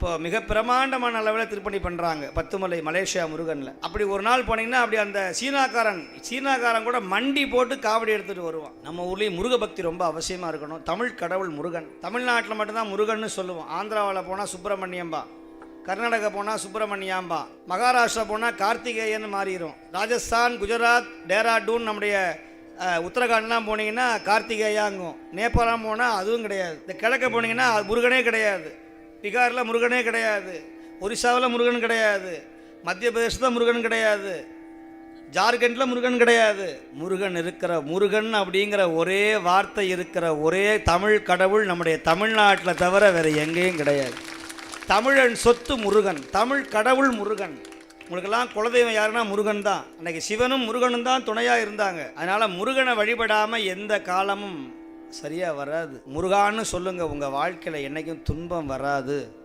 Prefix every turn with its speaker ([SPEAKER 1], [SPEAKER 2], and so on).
[SPEAKER 1] இப்போ மிக பிரமாண்டமான அளவில் திருப்பணி பண்ணுறாங்க பத்துமலை மலேசியா முருகனில். அப்படி ஒரு நாள் போனீங்கன்னா அப்படி அந்த சீனாக்காரன் கூட மண்டி போட்டு காவடி எடுத்துகிட்டு வருவான். நம்ம ஊர்லேயும் முருக பக்தி ரொம்ப அவசியமாக இருக்கணும். தமிழ் கடவுள் முருகன். தமிழ்நாட்டில் மட்டும்தான் முருகன்னு சொல்லுவோம். ஆந்திராவில் போனால் சுப்பிரமணியம்பா, கர்நாடகா போனால் சுப்பிரமணியாம்பா, மகாராஷ்டிரா போனால் கார்த்திகேயன் மாறிடும். ராஜஸ்தான், குஜராத், டேராடூன், நம்முடைய உத்தரகாண்ட்லாம் போனீங்கன்னா கார்த்திகேயாங்கும். நேபாளம் போனால் அதுவும் கிடையாது. இந்த கிழக்க போனீங்கன்னா அது முருகனே கிடையாது. பீகாரில் முருகனே கிடையாது. ஒரிசாவில் முருகன் கிடையாது. மத்திய பிரதேசத்தில் முருகன் கிடையாது. ஜார்க்கண்டில் முருகன் கிடையாது. முருகன் அப்படிங்கிற ஒரே வார்த்தை இருக்கிற ஒரே தமிழ் கடவுள் நம்முடைய தமிழ்நாட்டில் தவிர வேறு எங்கேயும் கிடையாது. தமிழன் சொத்து முருகன், தமிழ் கடவுள் முருகன். உங்களுக்கெல்லாம் குலதெய்வம் யாருன்னா முருகன் தான். அன்றைக்கி சிவனும் முருகனும் தான் துணையாக இருந்தாங்க. அதனால் முருகனை வழிபடாமல் எந்த காலமும் சரியாக வராது. முருகான்னு சொல்லுங்கள், உங்கள் வாழ்க்கையில் என்றைக்கும் துன்பம் வராது.